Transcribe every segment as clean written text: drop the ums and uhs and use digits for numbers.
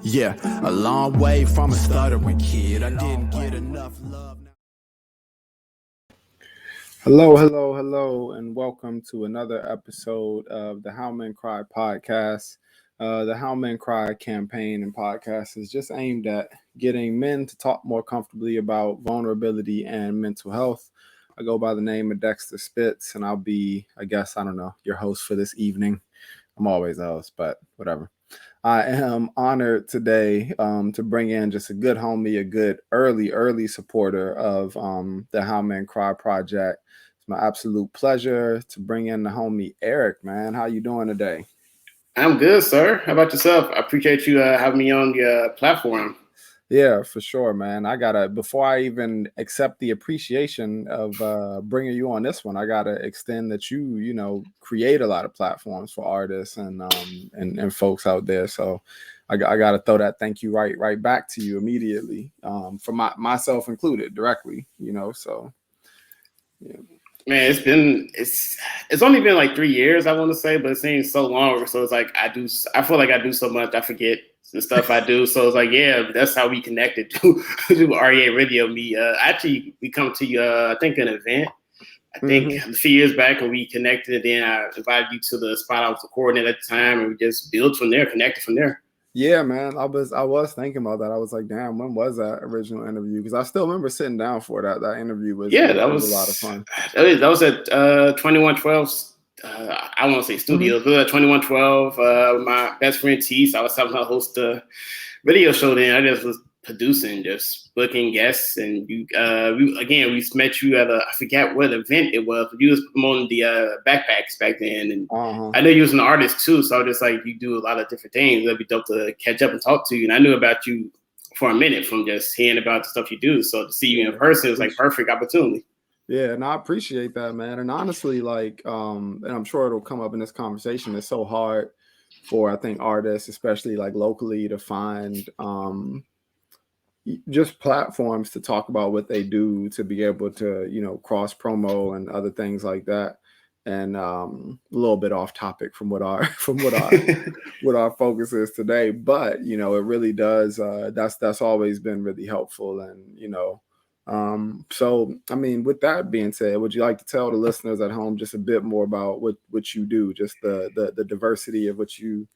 Yeah, a long way from a stuttering kid. I didn't get enough love. Hello, and welcome to another episode of the How Men Cry podcast. The How Men Cry campaign and podcast is just aimed at getting men to talk more comfortably about vulnerability and mental health. I go by the name of Dxtr Spits, and I'll be, your host for this evening. I'm always a host, but whatever. I am honored today to bring in just a good homie, a good early supporter of the How Men Cry project. It's my absolute pleasure to bring in the homie Erick, man. How you doing today? I'm good, sir. How about yourself? I appreciate you having me on the platform. Yeah, for sure, man. Before I even accept the appreciation of bringing you on this one, I gotta extend that you create a lot of platforms for artists and folks out there. So I gotta throw that thank you right back to you immediately, for myself included, directly. So yeah. Man, it's only been like 3 years, I want to say, but it seems so long. So it's like I feel like I do so much, I forget the stuff I do. So it's like, yeah, that's how we connected to REA Radio. Actually, we come to I think an event. I think a few years back when we connected, and then I invited you to the spot I was recording at the time, and we just built from there, connected from there. Yeah, man. I was thinking about that. I was like, damn, when was that original interview? Because I still remember sitting down for that. That interview was that was a lot of fun. That was at 2112. I won't say studios, but at 2112. My best friend T, so I was helping her host a radio show. Then I just was producing, just booking guests, and we met you at I forget what event it was, but you was promoting the backpacks back then, and I know you was an artist too, so just like you do a lot of different things. It'd be dope to catch up and talk to you. And I knew about you for a minute from just hearing about the stuff you do. So to see you in person was like perfect opportunity. Yeah, and I appreciate that, man. And honestly, like, and I'm sure it'll come up in this conversation, it's so hard for, I think, artists, especially like locally, to find just platforms to talk about what they do, to be able to, cross promo and other things like that. And a little bit off topic from what our what our focus is today, but it really does. That's always been really helpful, and so I mean, with that being said, would you like to tell the listeners at home just a bit more about what you do, just the diversity of what you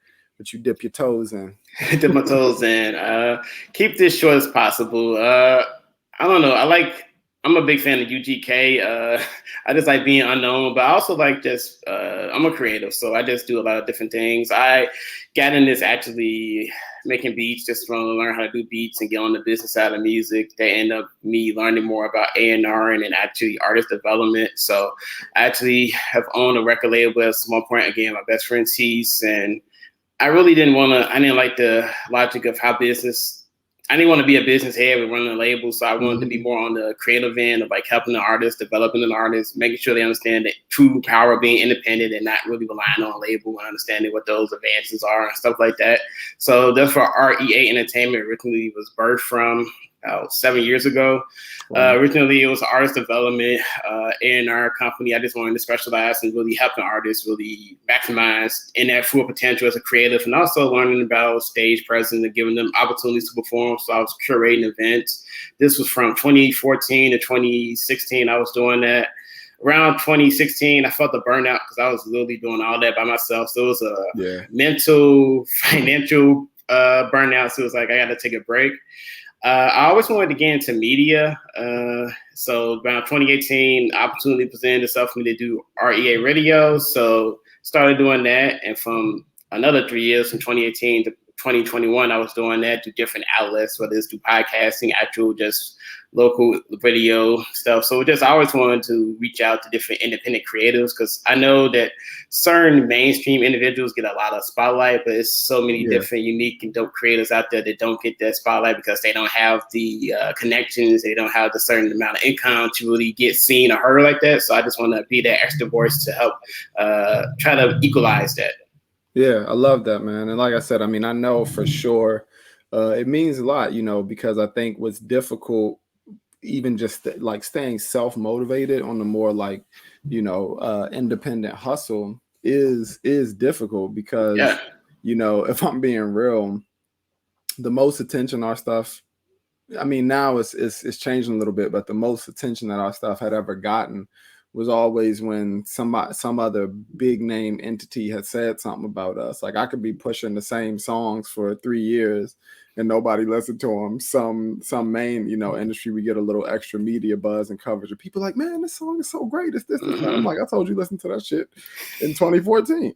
dip your toes in? Dip my toes in. Keep this short as possible. I don't know. I'm a big fan of UGK. I just like being unknown, but I also like I'm a creative, so I just do a lot of different things. I got in this actually making beats, just trying to learn how to do beats and get on the business side of music. They end up me learning more about A&R and actually artist development. So I actually have owned a record label at some point. Again, my best friend Cease, and I didn't like the logic of how I didn't want to be a business head with running a label. So I wanted to be more on the creative end of like helping the artist, developing an artist, making sure they understand the true power of being independent and not really relying on a label, and understanding what those advances are and stuff like that. So that's where REA Entertainment originally was birthed from. 7 years ago. Originally, it was an artist development A&R company. I just wanted to specialize in really helping artists really maximize in their full potential as a creative, and also learning about stage presence and giving them opportunities to perform. So I was curating events. This was from 2014 to 2016. I was doing that. Around 2016, I felt the burnout because I was literally doing all that by myself. So it was a mental, financial burnout. So it was like I got to take a break. I always wanted to get into media. So around 2018, opportunity presented itself for me to do REA Radio. So started doing that. And from another 3 years, from 2018 to 2021, I was doing that to different outlets, whether it's through podcasting, actual just local video stuff. So I always wanted to reach out to different independent creatives, because I know that certain mainstream individuals get a lot of spotlight, but it's so many different unique and dope creators out there that don't get that spotlight because they don't have the connections, they don't have the certain amount of income to really get seen or heard like that. So I just want to be that extra voice to help try to equalize that. Yeah, I love that, man. And like I said, I mean, I know for sure it means a lot, because I think what's difficult, even just like staying self-motivated on the more like, independent hustle is difficult because, if I'm being real, the most attention our stuff, I mean, now it's changing a little bit, but the most attention that our stuff had ever gotten was always when some other big name entity had said something about us. Like I could be pushing the same songs for 3 years and nobody listened to them. Some main, you know, industry, we get a little extra media buzz and coverage. And people like, man, this song is so great. It's this, this, that. I'm like, I told you listen to that shit in 2014.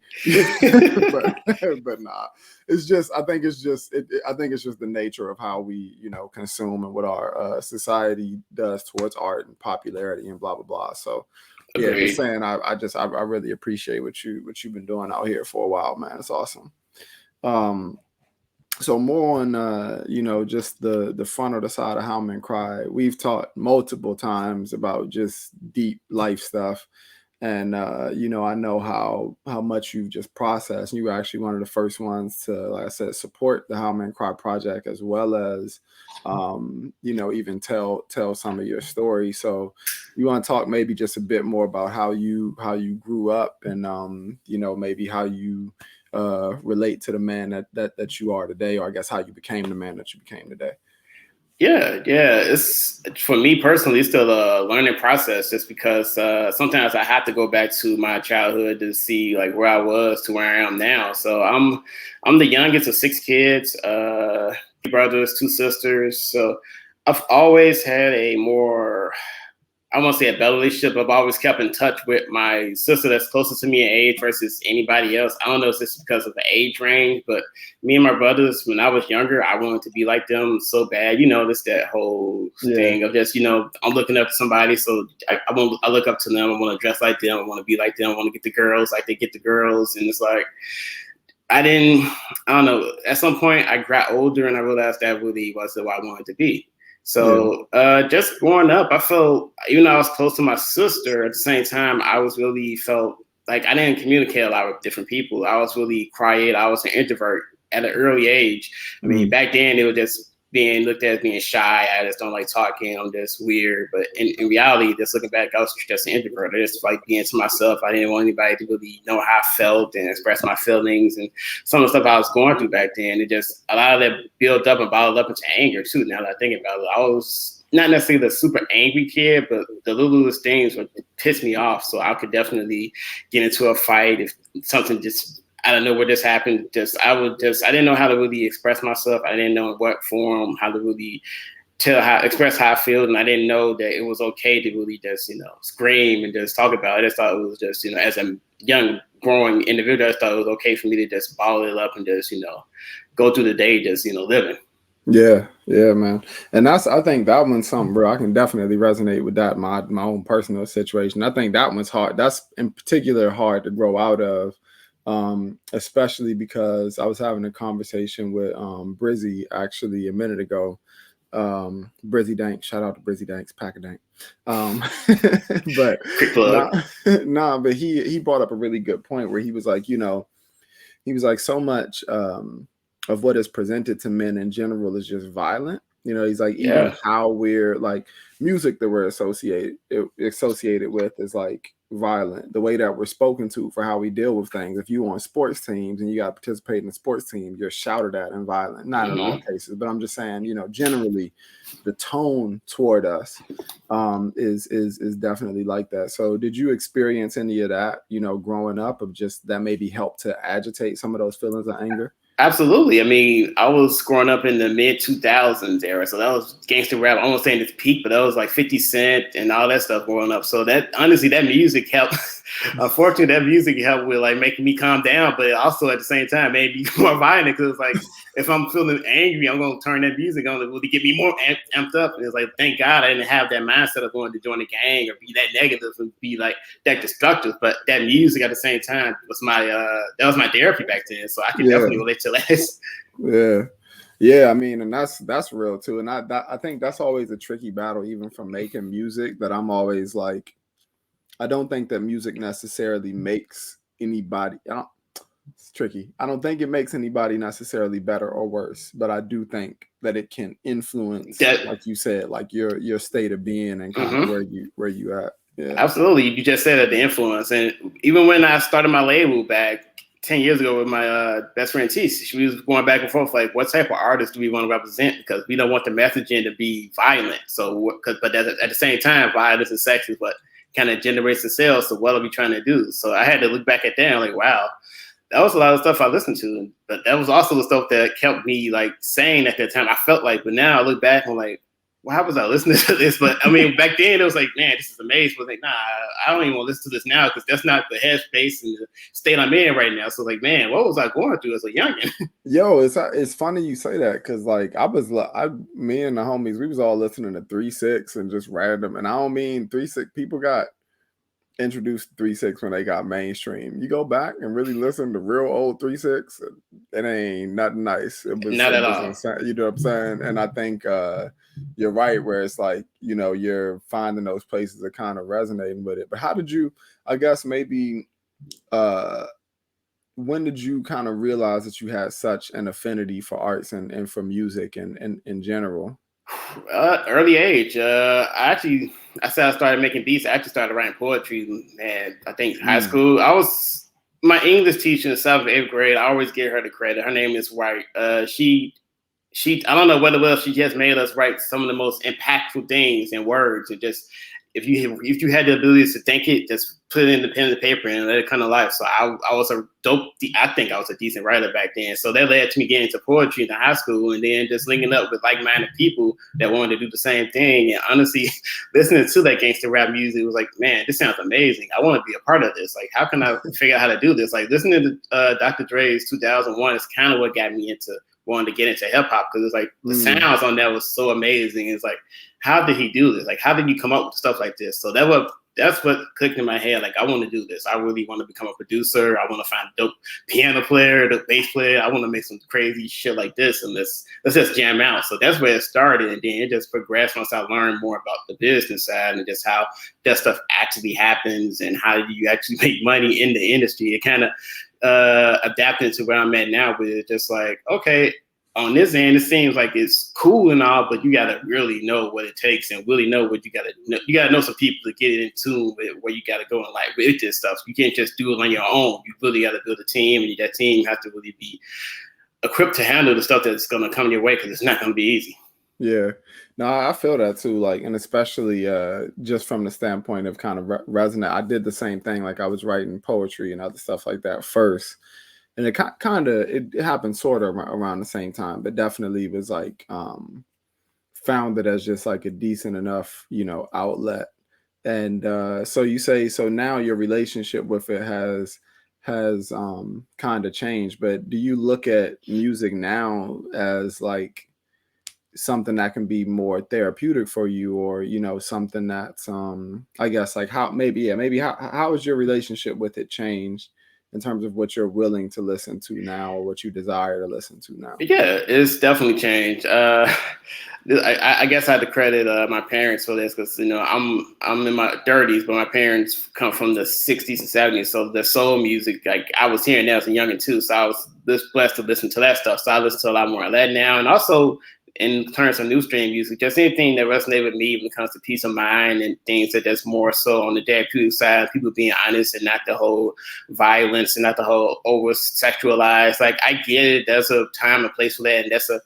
but nah. It's just, I think it's just the nature of how we, you know, consume and what our society does towards art and popularity and blah blah blah. So, yeah, just saying, I really appreciate what you've been doing out here for a while, man. It's awesome. So more on you know, just the front or the side of How Men Cry. We've talked multiple times about just deep life stuff. And you know, I know how much you've just processed. You were actually one of the first ones to, like I said, support the How Men Cry project, as well as you know, even tell some of your story. So you want to talk maybe just a bit more about how you grew up, and you know, maybe how you relate to the man that you are today, or I guess how you became the man that you became today. Yeah. It's, for me personally, it's still a learning process, just because sometimes I have to go back to my childhood to see like where I was to where I am now. So I'm the youngest of 6 kids, 3 brothers, 2 sisters. So I've always had a more, I won't say a better relationship. I've always kept in touch with my sister that's closest to me in age versus anybody else. I don't know if it's because of the age range, but me and my brothers, when I was younger, I wanted to be like them so bad. You know, just that whole thing of just, you know, I'm looking up to somebody, so I look up to them. I want to dress like them. I want to be like them. I want to get the girls like they get the girls. And it's like, I don't know. At some point, I got older and I realized that really wasn't what I wanted to be. So just growing up, I felt, even though I was close to my sister, at the same time, I was really felt like I didn't communicate a lot with different people. I was really quiet. I was an introvert at an early age. I mean, back then it was just being looked at as being shy. I just don't like talking. I'm just weird. But in reality, just looking back, I was just an introvert. I just like being to myself. I didn't want anybody to really know how I felt and express my feelings. And some of the stuff I was going through back then, it just, a lot of that built up and bottled up into anger too. Now that I think about it, I was not necessarily the super angry kid, but the littlest things would piss me off. So I could definitely get into a fight if something just, I don't know where this happened. I didn't know how to really express myself. I didn't know in what form, how to really express how I feel. And I didn't know that it was okay to really just, you know, scream and just talk about it. I just thought it was just, you know, as a young growing individual, I just thought it was okay for me to just bottle it up and just, you know, go through the day just, you know, living. Yeah, man. And I think that one's something, bro. I can definitely resonate with that, my own personal situation. I think that one's hard. That's in particular hard to grow out of. Especially because I was having a conversation with Brizzy actually a minute ago. Brizzy Dank, shout out to Brizzy Danks, Pack a Dank. But but he brought up a really good point where he was like, you know, so much of what is presented to men in general is just violent. You know, he's like, even how we're like music that we're associated with is like violent. The way that we're spoken to for how we deal with things. If you on sports teams and you got to participate in a sports team, you're shouted at and violent. Not in all cases, but I'm just saying, you know, generally the tone toward us is definitely like that. So did you experience any of that, you know, growing up, of just that maybe helped to agitate some of those feelings of anger? Absolutely. I mean, I was growing up in the mid 2000s era, so that was gangster rap. I'm not saying it's peak, but that was like 50 Cent and all that stuff growing up. So that, honestly, that music helped. Unfortunately, that music helped with like making me calm down, but also at the same time made me more violent, because it's like, if I'm feeling angry, I'm going to turn that music on to really get me more amped up. And it's like, thank God I didn't have that mindset of going to join the gang or be that negative and be like that destructive. But that music at the same time was that was my therapy back then. So I can definitely relate to that. Yeah. I mean, and that's real too. And I think that's always a tricky battle, even from making music, that I'm always like, I don't think that music necessarily makes anybody. It's tricky. I don't think it makes anybody necessarily better or worse, but I do think that it can influence, like you said, like your state of being and kind of where you at. Yeah, absolutely. You just said that, the influence. And even when I started my label back 10 years ago with my best friend T. She was going back and forth like, what type of artists do we want to represent? Because we don't want the messaging to be violent. So, but at the same time, violence and sex is what kind of generates the sales. So what are we trying to do? So I had to look back at that and like, wow, that was a lot of stuff I listened to. But that was also the stuff that kept me like sane at that time. I felt like, but now I look back and I'm like, why was I listening to this? But I mean, back then it was like, man, this is amazing. But like, nah, I don't even want to listen to this now because that's not the headspace and the state I'm in right now. So like, man, what was I going through as a youngin'? Yo, it's funny you say that because like me and the homies, we was all listening to 3-6 and just random. And I don't mean 3-6 people got introduced 3-6 when they got mainstream. You go back and really listen to real old 3-6, it ain't nothing nice. Not at all. Insane, you know what I'm saying? And I think you're right where it's like, you know, you're finding those places that kind of resonating with it. But how did you, I guess maybe when did you kind of realize that you had such an affinity for arts and for music and in general? Early age. I said I started making beats. I actually started writing poetry, man. I think high school. My English teacher in 7th, 8th grade. I always give her the credit. Her name is White. She I don't know what it was. She just made us write some of the most impactful things in words, and just if you had the ability to think it, just put it in the pen and paper and let it come to life. So I was a dope. I think I was a decent writer back then. So that led to me getting into poetry in high school, and then just linking up with like-minded people that wanted to do the same thing. And honestly, listening to that gangster rap music was like, man, this sounds amazing. I want to be a part of this. Like, how can I figure out how to do this? Like, listening to Dr. Dre's 2001 is kind of what got me into wanting to get into hip hop because it's like the sounds on that was so amazing. It's like, how did he do this? Like, how did you come up with stuff like this? So that's what clicked in my head. Like, I want to do this. I really want to become a producer. I want to find a dope piano player, dope bass player. I want to make some crazy shit like this, and let's just jam out. So that's where it started, and then it just progressed once I learned more about the business side and just how that stuff actually happens and how you actually make money in the industry. It kind of adapted to where I'm at now, with it just like, okay, on this end, it seems like it's cool and all, but you gotta really know what it takes and really know what you gotta know. You gotta know some people to get in tune with where you gotta go in life with this stuff. You can't just do it on your own. You really gotta build a team, and that team has to really be equipped to handle the stuff that's gonna come your way because it's not gonna be easy. Yeah, no, I feel that too. Like, and especially just from the standpoint of kind of resonate. I did the same thing. Like, I was writing poetry and other stuff like that first. And it kind of it happened sort of around the same time, but definitely was like found it as just like a decent enough, you know, outlet. And so you say, so now your relationship with it has kind of changed. But do you look at music now as like something that can be more therapeutic for you, or you know, something that's I guess like how has your relationship with it changed in terms of what you're willing to listen to now or what you desire to listen to now? Yeah, it's definitely changed. I guess I had to credit my parents for this because, you know, I'm in my 30s, but my parents come from the 60s and 70s. So the soul music, like I was hearing that as a youngin' too. So I was blessed to listen to that stuff. So I listen to a lot more of that now. And also in terms of new stream music, just anything that resonates with me when it comes to peace of mind and things that's more so on the therapeutic side, people being honest and not the whole violence and not the whole over sexualized. Like, I get it. There's a time and place for that. And that's a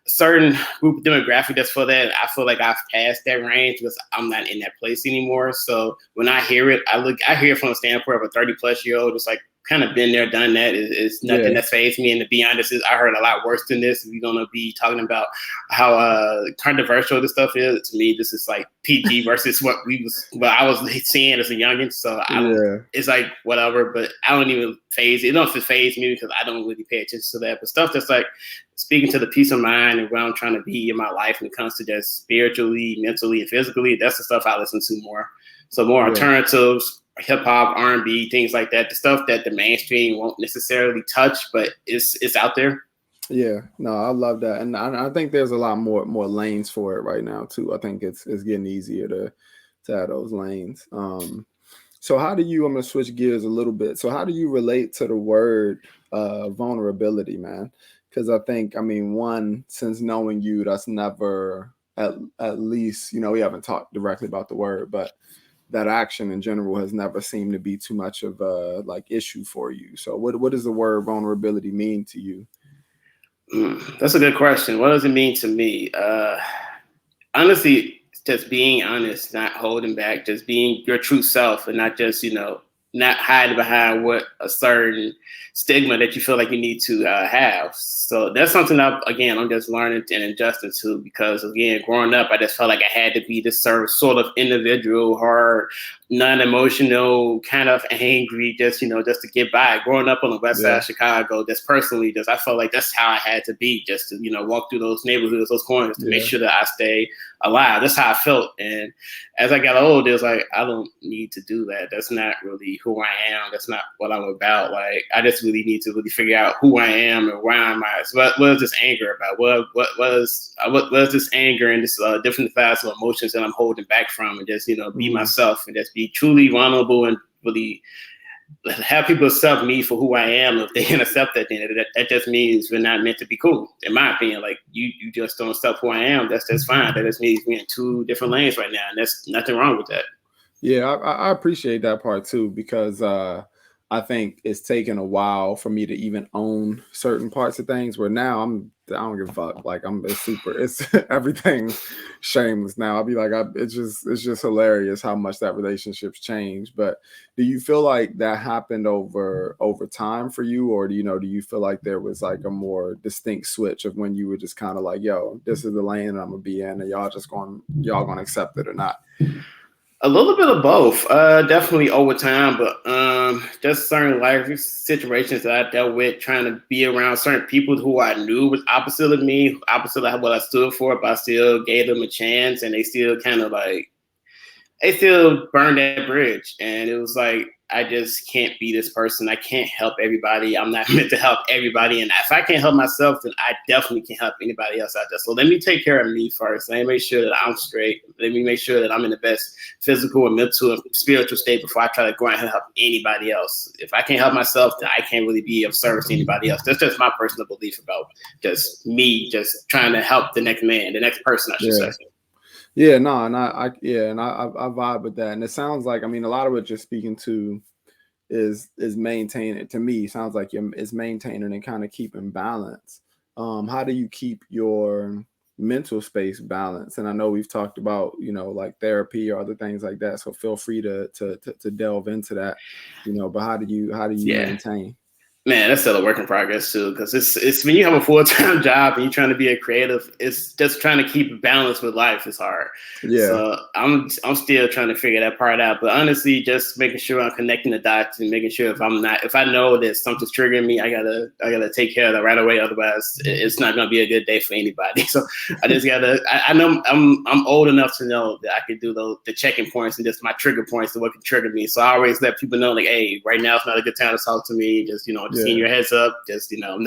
certain group of demographic that's for that. I feel like I've passed that range because I'm not in that place anymore. So when I hear it, I hear it from the standpoint of a 30-plus-year-old. It's like, kind of been there, done that. It's nothing that's fazed me. And to be honest, I heard a lot worse than this. If you're going to be talking about how controversial this stuff is, to me, this is like PG versus what I was seeing as a youngin'. So it's like whatever, but I don't even phase it. It don't phase me because I don't really pay attention to that. But stuff that's like speaking to the peace of mind and where I'm trying to be in my life when it comes to just spiritually, mentally, and physically, that's the stuff I listen to more. So more alternatives, hip hop, R&B, things like that, the stuff that the mainstream won't necessarily touch, but it's out there. Yeah, no, I love that. And I think there's a lot more lanes for it right now too. I think it's getting easier to have those lanes. So how do you, I'm going to switch gears a little bit. So how do you relate to the word vulnerability, man? Because I think, I mean, one, since knowing you, that's never, at least, you know, we haven't talked directly about the word, but that action in general has never seemed to be too much of a like issue for you. So what does the word vulnerability mean to you? That's a good question. What does it mean to me? Honestly, just being honest, not holding back, just being your true self, and not just, not hiding behind what a certain stigma that you feel like you need to have. So that's something that, again, I'm just learning and adjusting to, because, again, growing up, I just felt like I had to be this sort of individual, hard, non-emotional, kind of angry, just to get by. Growing up on the west side of Chicago, just personally, I felt like that's how I had to be, just to, walk through those neighborhoods, those corners, to make sure that I stay alive. That's how I felt. And as I got older, it was like, I don't need to do that. That's not really who I am. That's not what I'm about. Like, I just really need to really figure out who I am and why am I. So what is this anger about? What is this anger and this different types of emotions that I'm holding back from, and just, be myself and just be truly vulnerable and really have people accept me for who I am. If they can accept that, then that just means we're not meant to be cool, in my opinion. Like, you just don't accept who I am. That's fine. That just means we're in two different lanes right now, and there's nothing wrong with that. Yeah, I appreciate that part too, because I think it's taken a while for me to even own certain parts of things, where now I don't give a fuck. Like, it's everything's shameless now. I'll be like, it's just hilarious how much that relationship's changed. But do you feel like that happened over time for you, or do you feel like there was like a more distinct switch of when you were just kind of like, yo, this is the lane I'm gonna be in, and y'all gonna accept it or not? A little bit of both, definitely over time, but just certain life situations that I dealt with, trying to be around certain people who I knew was opposite of me, opposite of what I stood for, but I still gave them a chance, and they still kind of like, they still burned that bridge. And it was like, I just can't be this person. I can't help everybody. I'm not meant to help everybody. And if I can't help myself, then I definitely can't help anybody else out there. So let me take care of me first. Let me make sure that I'm straight. Let me make sure that I'm in the best physical and mental and spiritual state before I try to go out and help anybody else. If I can't help myself, then I can't really be of service to anybody else. That's just my personal belief about just me, just trying to help the next man, the next person, I should say. Yeah, no, and I vibe with that. And it sounds like, I mean, a lot of what you're speaking to is maintaining. To me, sounds like it's maintaining and kind of keeping balance. How do you keep your mental space balanced? And I know we've talked about, like therapy or other things like that. So feel free to delve into that, but how do you maintain? Man, that's still a work in progress too, because it's when you have a full-time job and you're trying to be a creative, it's just trying to keep balance with life is hard. Yeah. So I'm still trying to figure that part out. But honestly, just making sure I'm connecting the dots and making sure if I know that something's triggering me, I gotta take care of that right away. Otherwise, it's not gonna be a good day for anybody. So I just I know I'm old enough to know that I can do the checking points and just my trigger points to what can trigger me. So I always let people know, like, hey, right now it's not a good time to talk to me. Just just in your heads up. Just I'm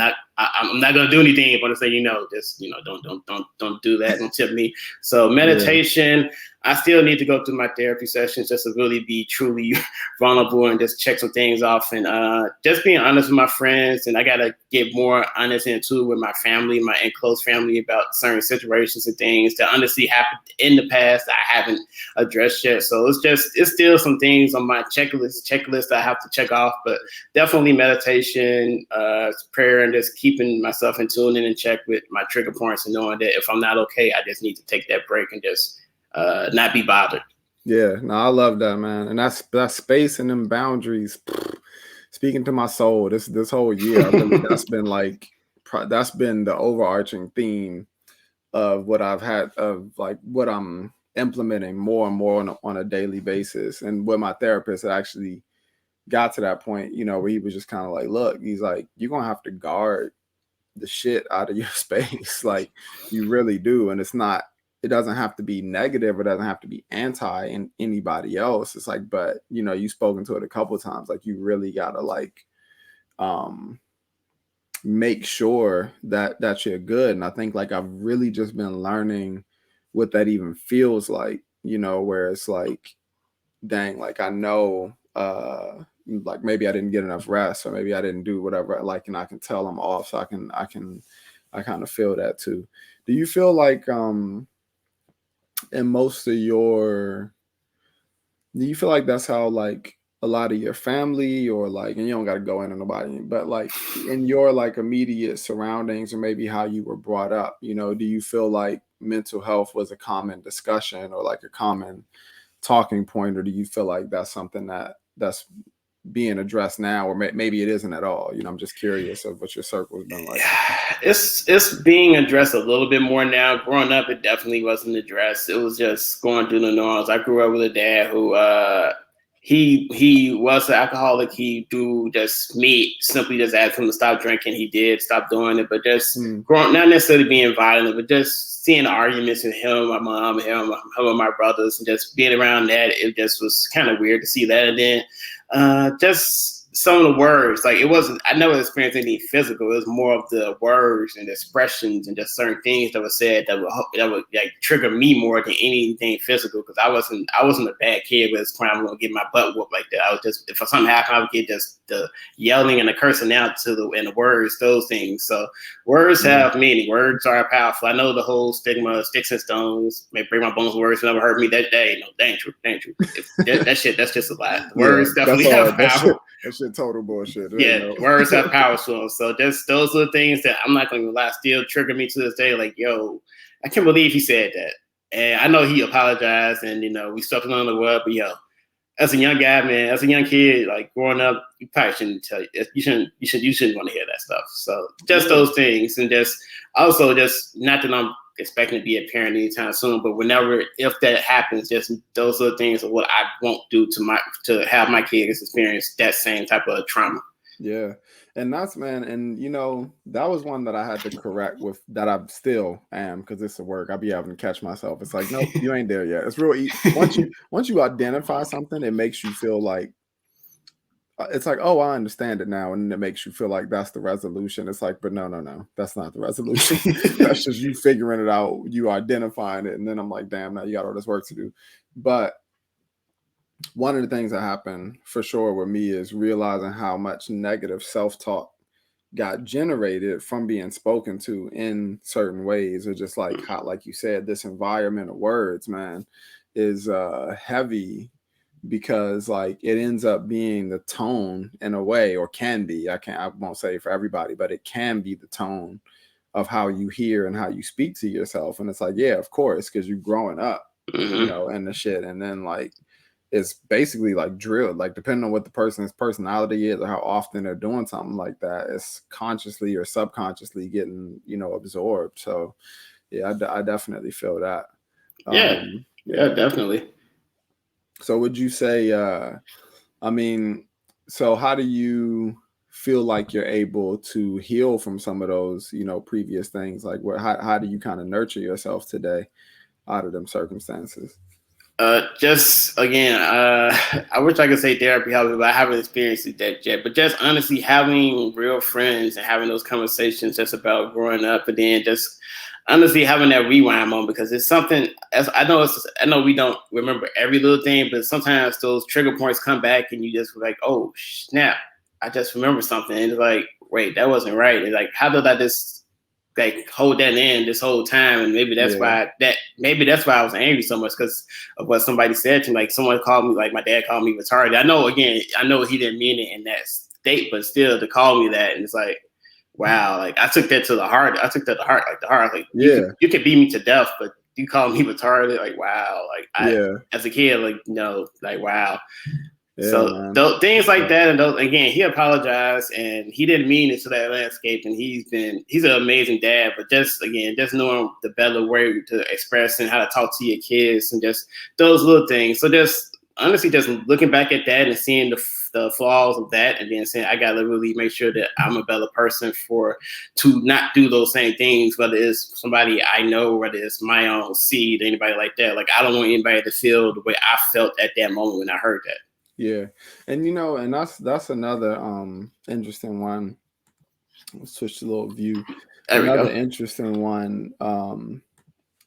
not gonna do anything if I'm gonna say just don't do that. Don't tip me. So meditation. I still need to go through my therapy sessions just to really be truly vulnerable and just check some things off, and just being honest with my friends. And I gotta get more honest into with my family, my close family, about certain situations and things that honestly happened in the past that I haven't addressed yet. So it's still some things on my checklist that I have to check off, but definitely meditation, prayer, and just keeping myself in tune and in check with my trigger points, and knowing that if I'm not okay, I just need to take that break and just not be bothered. Yeah, no, I love that, man. And that space and them boundaries, speaking to my soul this whole year. That's been the overarching theme of what I've had, of like what I'm implementing more and more on a daily basis. And with my therapist, it actually got to that point, where he was just kind of like, look, he's like, you're gonna have to guard the shit out of your space. Like, you really do. And it doesn't have to be negative. It doesn't have to be anti in anybody else. It's like, but you've spoken to it a couple of times. Like, you really gotta like make sure that you're good. And I think like I've really just been learning what that even feels like, where it's like, dang, like I know like maybe I didn't get enough rest, or maybe I didn't do whatever, like, and I can tell I'm off. So I kind of feel that too. Do you feel like in most of your Do you feel like that's how like a lot of your family or like, and you don't got to go into nobody, but like in your like immediate surroundings or maybe how you were brought up, you know, do you feel like mental health was a common discussion or like a common talking point, or do you feel like that's something that's being addressed now, or maybe it isn't at all? You know, I'm just curious of what your circle has been like. It's being addressed a little bit more now. Growing up, it definitely wasn't addressed. It was just going through the norms. I grew up with a dad who he was an alcoholic. He do just me simply just asked him to stop drinking. He did stop doing it, but just growing, not necessarily being violent, but just seeing the arguments with him, my mom, him and my brothers, and just being around that, it just was kind of weird to see that. And then just some of the words, like it wasn't, I never experienced anything physical. It was more of the words and the expressions and just certain things that were said that would like trigger me more than anything physical. Because I wasn't a bad kid, but it's I'm gonna get my butt whooped like that. I was just, if something happened, I would get just the yelling and the cursing out and the words, those things. So words have meaning. Words are powerful. I know the whole stigma, sticks and stones may break my bones. Words never hurt me. That day, no, danger. That shit, that's just a lie. Words definitely have power. That shit total bullshit. Right? Yeah, words have power to them. So just those are the things that I'm not going to lie, still trigger me to this day. Like, yo, I can't believe he said that. And I know he apologized, and we stuck along the web. But yo, as a young guy, man, as a young kid, like growing up, you probably shouldn't tell you shouldn't want to hear that stuff. So just those things, and just also just not that I'm expecting to be a parent anytime soon, but if that happens, just those are the things of what I won't do to have my kids experience that same type of trauma. Yeah. And that's, man, and that was one that I had to correct with, that I still am, because it's a work. I'll be having to catch myself. It's like, nope, you ain't there yet. It's real easy. Once you identify something, it makes you feel like, it's like, oh, I understand it now. And it makes you feel like that's the resolution. It's like, but no, that's not the resolution. That's just you figuring it out, you identifying it. And then I'm like, damn, now you got all this work to do. But one of the things that happened for sure with me is realizing how much negative self-talk got generated from being spoken to in certain ways, or just like how, like you said, this environment of words, man, is heavy, because like it ends up being the tone in a way, or can be, I won't say for everybody, but it can be the tone of how you hear and how you speak to yourself. And it's like, yeah, of course, because you're growing up, and the shit. And then like, it's basically like drilled, like depending on what the person's personality is or how often they're doing something like that, it's consciously or subconsciously getting, absorbed. So yeah, I definitely feel that. Yeah, definitely. So would you say, so how do you feel like you're able to heal from some of those, previous things? Like how do you kind of nurture yourself today out of them circumstances? Just again, I wish I could say therapy helps, but I haven't experienced it yet. But just honestly, having real friends and having those conversations just about growing up, and then just honestly having that rewind moment, because it's something. As I know we don't remember every little thing, but sometimes those trigger points come back, and you just like, oh snap, I just remember something, and it's like, wait, that wasn't right. And like, how did I just like hold that in this whole time? And maybe that's why I was angry so much, because of what somebody said to me. Like someone called me, like my dad called me retarded. I know he didn't mean it in that state, but still to call me that, and it's like, wow, like I took that to the heart. Like you could beat me to death, but you call me retarded, like wow, like as a kid, like like wow. Yeah, so things like that, and those, again, he apologized and he didn't mean it to that landscape, and he's an amazing dad. But just knowing the better way to express and how to talk to your kids, and just those little things. So just honestly, just looking back at that and seeing the flaws of that, and then saying I gotta really make sure that I'm a better person to not do those same things, whether it's somebody I know, whether it's my own seed, anybody like that. Like I don't want anybody to feel the way I felt at that moment when I heard that. Yeah. And and that's another interesting one. Let's switch to a little view. Another interesting one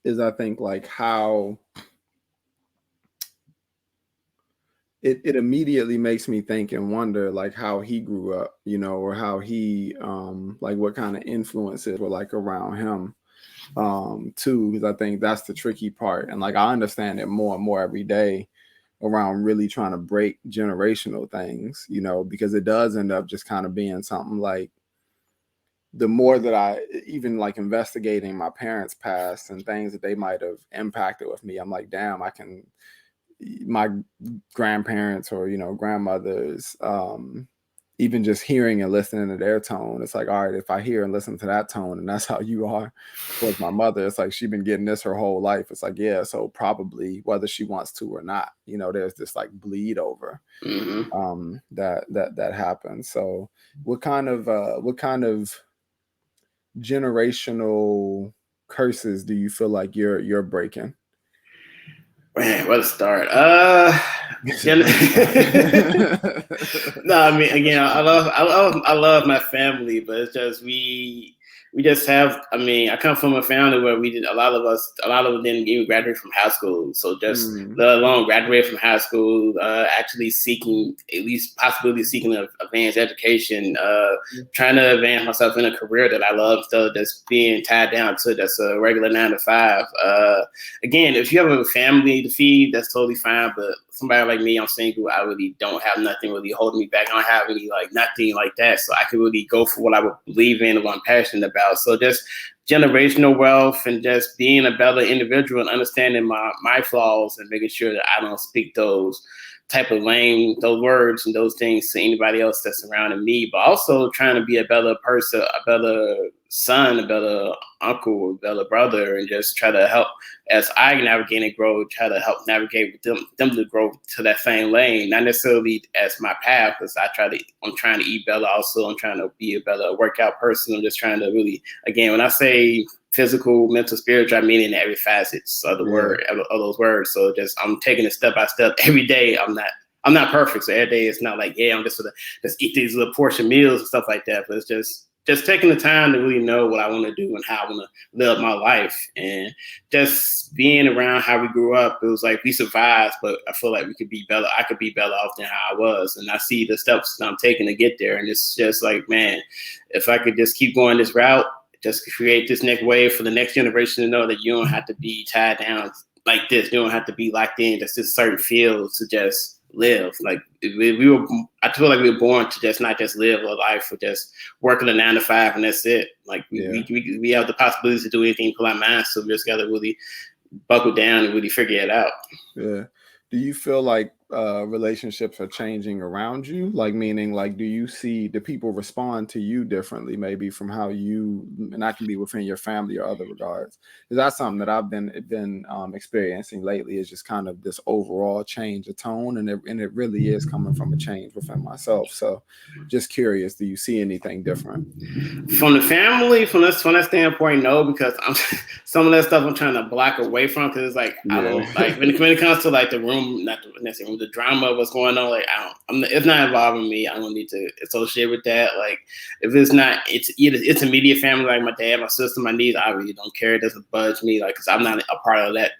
is, I think, like how it immediately makes me think and wonder like how he grew up, or how he like what kind of influences were like around him too, because I think that's the tricky part. And like I understand it more and more every day. around really trying to break generational things, you know, because it does end up just kind of being something like, the more that I even like investigating my parents' past and things that they might have impacted with me, I'm like, damn, my grandparents or, you know, grandmothers, even just hearing and listening to their tone, it's like, all right, if I hear and listen to that tone and that's how you are towards my mother, it's like she's been getting this her whole life. It's like, yeah, so probably whether she wants to or not, you know, there's this like bleed over that happens. So what kind of generational curses do you feel like you're breaking? Man, where to start? No, I mean, again, I love my family, but it's just we just have. I mean, I come from a family where a lot of us didn't even graduate from high school. So just let alone graduate from high school, actually seeking at least possibility seeking an advanced education, trying to advance myself in a career that I love, instead of just being tied down to just a regular 9 to 5. Again, if you have a family to feed, that's totally fine. But somebody like me, I'm single. I really don't have nothing really holding me back. I don't have any nothing like that. So I can really go for what I would believe in and what I'm passionate about. So just generational wealth and just being a better individual and understanding my flaws and making sure that I don't speak those type of those words and those things to anybody else that's surrounding me, but also trying to be a better person, a better son, a better uncle, a better brother, and just try to help as I navigate and grow, try to help navigate with them to grow to that same lane, not necessarily as my path, because I'm trying to eat better. Also, I'm trying to be a better workout person. I'm just trying to really, again, when I say physical, mental, spiritual, I mean in every facet of the word, of those words. So just I'm taking it step by step every day. I'm not perfect. So every day it's not like, yeah, I'm just gonna just eat these little portion meals and stuff like that. But it's just taking the time to really know what I want to do and how I want to live my life, and just being around how we grew up. It was like we survived, but I feel like we could be better. I could be better off than how I was, and I see the steps that I'm taking to get there. And it's just like, man, if I could just keep going this route, just create this next wave for the next generation to know that you don't have to be tied down like this. You don't have to be locked in just this certain field to just live. Like I feel like we were born to just not just live a life or just working a 9 to 5 and that's it. Like we have the possibility to do anything for our minds. So we just got to really buckle down and really figure it out. Yeah. Do you feel like relationships are changing around you? Like, meaning, like, do people respond to you differently, maybe from how you, and that can be within your family or other regards? Is that something that I've been experiencing lately? Is just kind of this overall change of tone, and it really is coming from a change within myself. So, just curious, do you see anything different from the family, from that standpoint? No, because some of that stuff I'm trying to block away from, because it's like I don't like when it comes to like the room, not necessarily the drama of what's going on. Like it's not involving me. I don't need to associate with that. Like if it's not, it's immediate family, like my dad, my sister, my niece. I really don't care. It doesn't budge me, like, because I'm not a part of that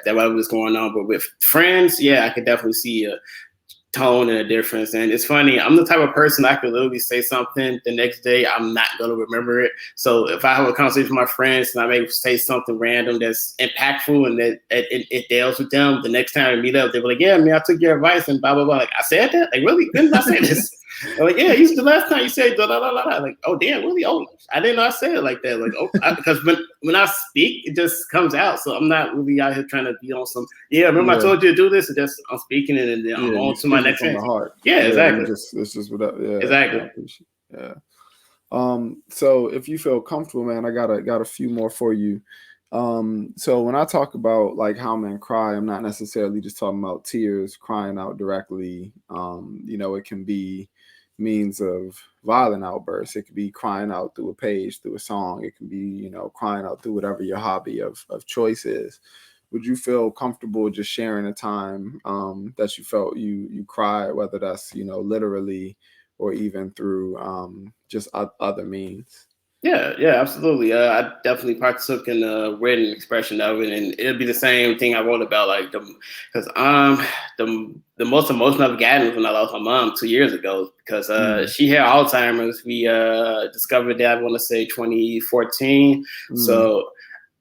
whatever's going on. But with friends, yeah, I could definitely see a tone and a difference. And it's funny, I'm the type of person I could literally say something the next day, I'm not going to remember it. So if I have a conversation with my friends and I may say something random that's impactful and that it deals with them, the next time we meet up, they're like, yeah, man, I took your advice and blah, blah, blah. Like, I said that? Like, really? When did I say this? They're like, yeah, the last time you said blah, blah, blah, blah. Like, oh, damn, really? Oh, I didn't know I said it like that. Like, oh, because when I speak, it just comes out. So I'm not really out here trying to be on some, remember I told you to do this? And just I'm speaking it and then I'm on to my next thing. Yeah, exactly. It's just without, exactly. Yeah. So if you feel comfortable, man, I got a few more for you. So when I talk about like how men cry, I'm not necessarily just talking about tears, crying out directly. It can be means of violent outbursts. It could be crying out through a page, through a song. It can be, crying out through whatever your hobby of choice is. Would you feel comfortable just sharing a time that you felt you cried, whether that's, literally or even through just other means? Yeah, absolutely. I definitely partook in the written expression of it, and it'll be the same thing I wrote about, like because the most emotional I've gotten was when I lost my mom 2 years ago, because she had Alzheimer's. We discovered that, I want to say 2014. So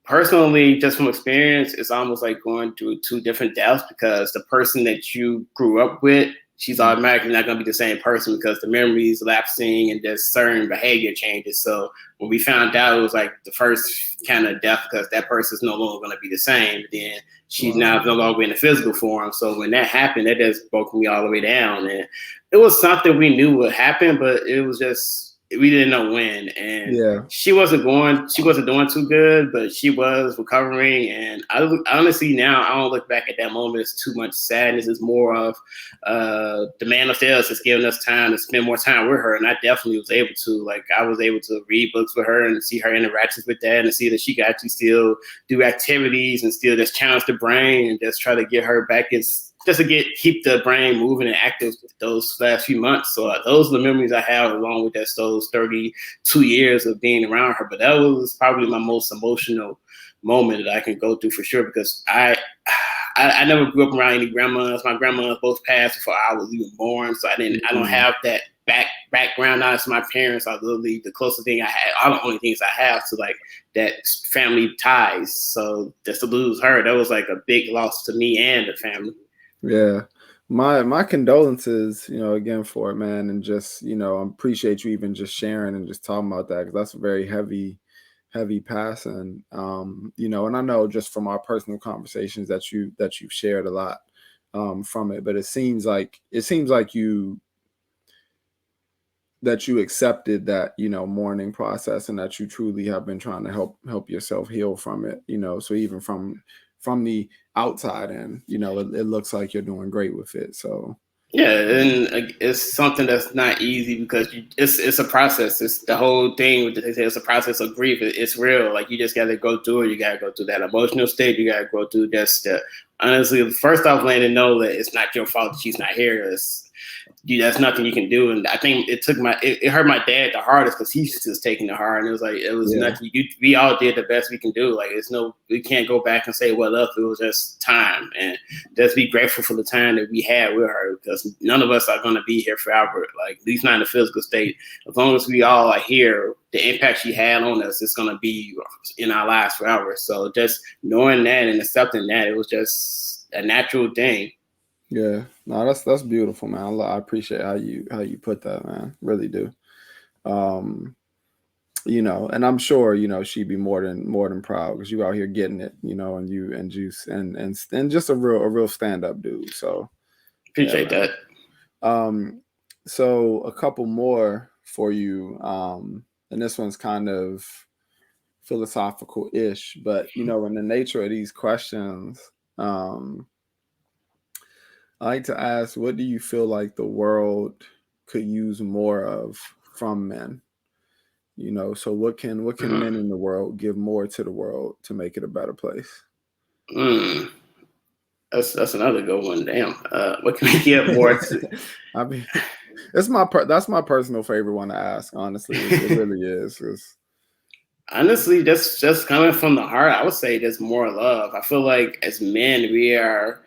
personally, just from experience, it's almost like going through two different deaths because the person that you grew up with, she's automatically not going to be the same person because the memories lapsing and just certain behavior changes. So when we found out, it was like the first kind of death because that person's no longer going to be the same. Then she's now no longer in the physical form. So when that happened, that just broke me all the way down. And it was something we knew would happen, but it was just, we didn't know when. And she wasn't doing too good, but she was recovering. And honestly, now I don't look back at that moment as too much sadness. It's more of the man upstairs is giving us time to spend more time with her. And I definitely was able to. Like, I was able to read books with her and see her interactions with that and see that she could actually still do activities and still just challenge the brain and just try to get her back in, just to keep the brain moving and active those last few months. So those are the memories I have, along with those 32 years of being around her. But that was probably my most emotional moment that I can go through for sure, because I never grew up around any grandmas. My grandmas both passed before I was even born, so I don't have that background knowledge to my parents. Are literally the closest thing I had, all the only things I have to like that family ties. So just to lose her, that was like a big loss to me and the family. Yeah. My condolences, again for it, man. And just, I appreciate you even just sharing and just talking about that, because that's a very heavy passing. And I know just from our personal conversations that you've shared a lot from it, but it seems like you accepted that, mourning process, and that you truly have been trying to help yourself heal from it, so even from the outside in, it looks like you're doing great with it. So yeah, and it's something that's not easy because it's a process. It's the whole thing. It's a process of grief. It's real. Like, you just got to go through it. You got to go through that emotional state. You got to go through just honestly, first off, Landon, know that it's not your fault that she's not here. That's nothing you can do. And I think it hurt my dad the hardest because he's just taking it hard. And it was nothing. We all did the best we can do. Like, we can't go back and say, well, it was just time. And just be grateful for the time that we had with her, because none of us are going to be here forever. Like, at least not in the physical state. As long as we all are here, the impact she had on us is going to be in our lives forever. So just knowing that and accepting that, it was just a natural thing. Yeah, no, that's beautiful, man. I appreciate how you put that, man. Really do. And I'm sure, she'd be more than proud, because you out here getting it, and juice and just a real stand-up dude. So appreciate that. So a couple more for you. And this one's kind of philosophical-ish, but in the nature of these questions, I like to ask, what do you feel like the world could use more of from men? So what can men in the world give more to the world to make it a better place? That's another good one. Damn. What can we give more to? I mean, that's my personal favorite one to ask. Honestly, it really is. Honestly, just coming from the heart, I would say there's more love. I feel like as men, we are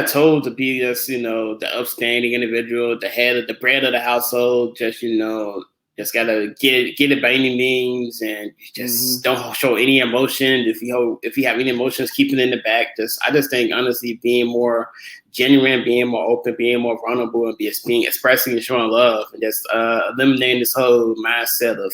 told to be just, the upstanding individual, the head of the bread of the household, just, just gotta get it by any means, and just don't show any emotion. If you have any emotions, keep it in the back. I just think, honestly, being more genuine, being more open, being more vulnerable, and expressing and showing love, and just eliminating this whole mindset of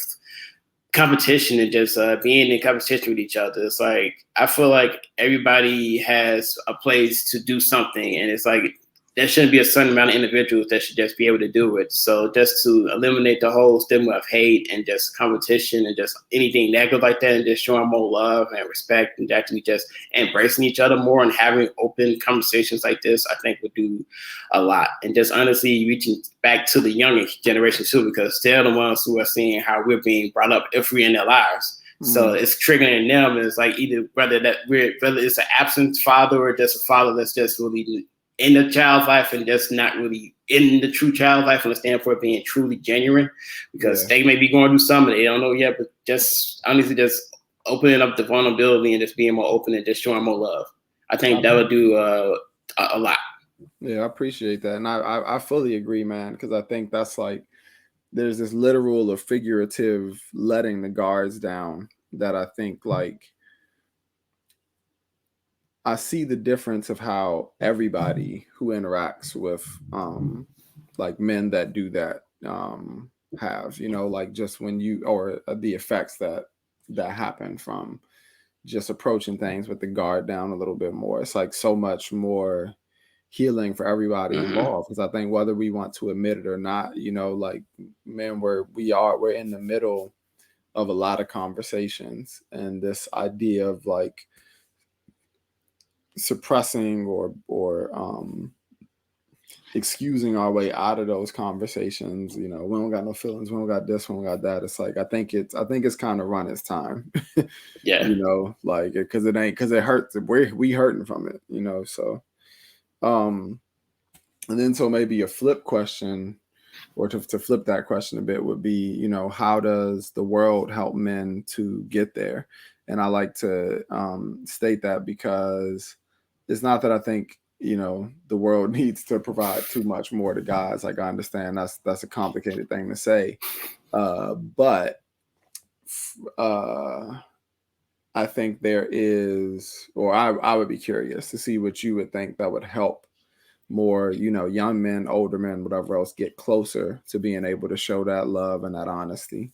competition and just being in competition with each other. It's like, I feel like everybody has a place to do something, and it's like there shouldn't be a certain amount of individuals that should just be able to do it. So just to eliminate the whole stigma of hate and just competition and just anything negative like that, and just showing more love and respect and actually just embracing each other more and having open conversations like this, I think would do a lot. And just honestly reaching back to the younger generation too, because they're the ones who are seeing how we're being brought up if we're in their lives. So it's triggering them. It's like whether it's an absent father or just a father that's just really in the child's life and just not really in the true child's life, and stand for being truly genuine, because they may be going through something they don't know yet, but just honestly just opening up the vulnerability and just being more open and just showing more love. I think that would do a lot. Yeah, I appreciate that. And I fully agree, man, because I think that's like, there's this literal or figurative letting the guards down that I think, like, I see the difference of how everybody who interacts with like men that do that have, you know, like just when you, or the effects that happen from just approaching things with the guard down a little bit more. It's like so much more healing for everybody involved, because I think whether we want to admit it or not, you know, like, man, we're in the middle of a lot of conversations, and this idea of like suppressing or excusing our way out of those conversations. You know, we don't got no feelings, we don't got this, we don't got that. It's like I think it's kind of run its time. Yeah. You know, like, because it hurts. We hurting from it, you know. So and then so maybe a flip question, or to flip that question a bit, would be, you know, how does the world help men to get there? And I like to state that because it's not that I think, you know, the world needs to provide too much more to guys. Like, I understand that's a complicated thing to say, but I think there is, or I would be curious to see what you would think that would help more, you know, young men, older men, whatever else, get closer to being able to show that love and that honesty.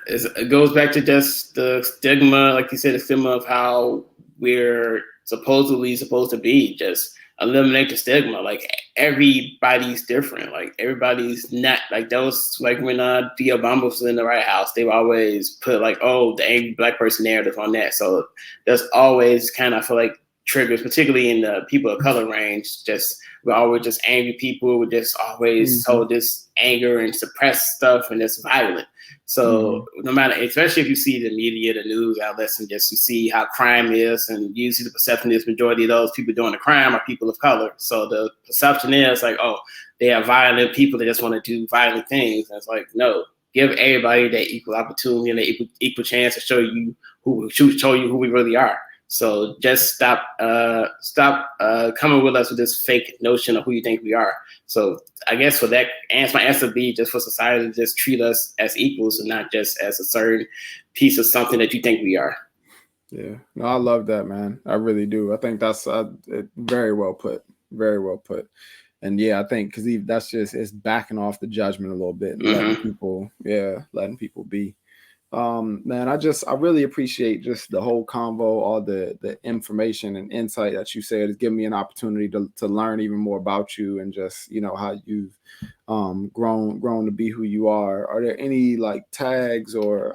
It goes back to just the stigma, like you said, the stigma of how we're supposedly supposed to be. Just eliminate the stigma. Like, everybody's different. Like, everybody's not like those. Like, when the Obama was in the White House, they would always put like, oh, the angry black person narrative on that. So there's always kind of, I feel like, triggers, particularly in the people of color range. Just we're always just angry people. We're just always hold this anger and suppressed stuff, and it's violent. So no matter, especially if you see the media, the news outlets, and just you see how crime is, and usually the perception is majority of those people doing the crime are people of color. So the perception is like, oh, they are violent people that just want to do violent things. And it's like, no, give everybody that equal opportunity and the equal chance to show you who we really are. So just stop coming with us with this fake notion of who you think we are. So I guess for that, my answer would be just for society to just treat us as equals and not just as a certain piece of something that you think we are. Yeah, no, I love that, man. I really do. I think that's very well put. Very well put. And yeah, I think because that's just, it's backing off the judgment a little bit and letting people be. Man, I really appreciate just the whole convo, all the information and insight that you said. It's given me an opportunity to learn even more about you, and just, you know, how you've grown to be who you are. Are there any like tags or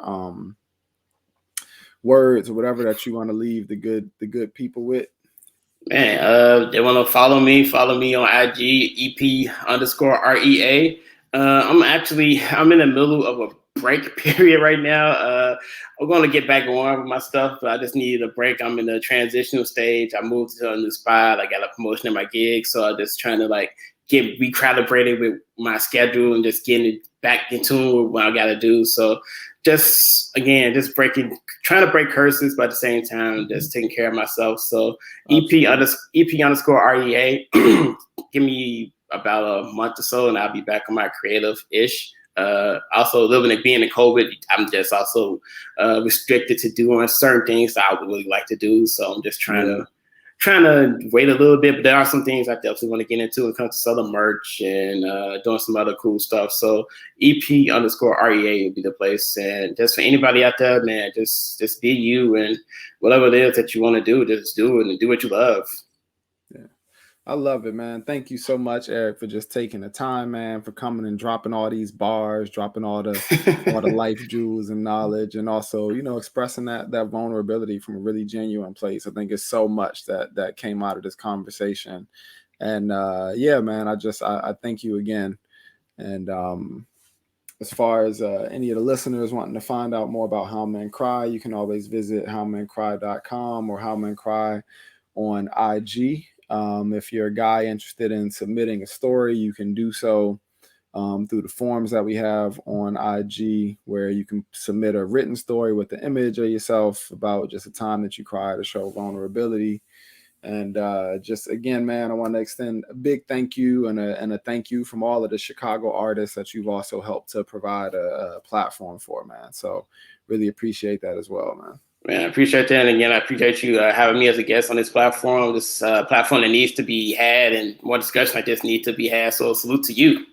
words or whatever that you want to leave the good people with? Man, they want to follow me on IG, EP_REA. I'm in the middle of a break period right now. I'm going to get back on with my stuff, but I just needed a break. I'm in the transitional stage. I moved to a new spot. I got a promotion in my gig, so I'm just trying to like get recalibrated with my schedule and just getting it back in tune with what I got to do. So just trying to break curses, but at the same time, just taking care of myself. So EP_REA, give me about a month or so, and I'll be back on my creative-ish. Also, being in COVID, I'm just also restricted to doing certain things that I would really like to do. So I'm just trying to wait a little bit, but there are some things I definitely want to get into when it comes to selling merch and doing some other cool stuff. So EP_REA would be the place. And just for anybody out there, man, just be you, and whatever it is that you want to do, just do it and do what you love. Yeah. I love it, man. Thank you so much, Eric, for just taking the time, man, for coming and dropping all these bars, dropping all the life jewels and knowledge, and also, you know, expressing that vulnerability from a really genuine place. I think it's so much that came out of this conversation. And yeah, man, I thank you again. And as far as any of the listeners wanting to find out more about How Men Cry, you can always visit howmencry.com or How Men Cry on IG. If you're a guy interested in submitting a story, you can do so through the forms that we have on IG, where you can submit a written story with the image of yourself about just a time that you cry to show vulnerability. And just again, man, I want to extend a big thank you and a thank you from all of the Chicago artists that you've also helped to provide a platform for, man. So really appreciate that as well, man. Man, I appreciate that. And again, I appreciate you having me as a guest on this platform. This platform that needs to be had, and more discussion like this need to be had. So salute to you.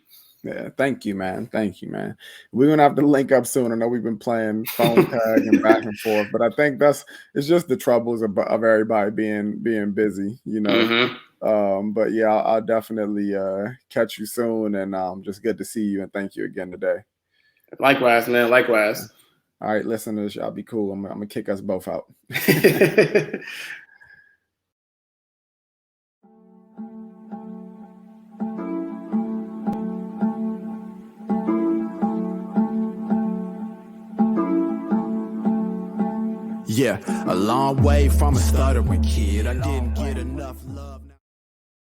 Yeah, thank you, man. Thank you, man. We're gonna have to link up soon. I know we've been playing phone tag and back and forth, but I think it's just the troubles of everybody being busy, you know. But yeah, I'll definitely catch you soon, and just good to see you and thank you again today. Likewise, man. Likewise. Yeah. All right, listeners, y'all be cool. I'm gonna kick us both out. Yeah, a long way from a stuttering kid. I didn't get enough.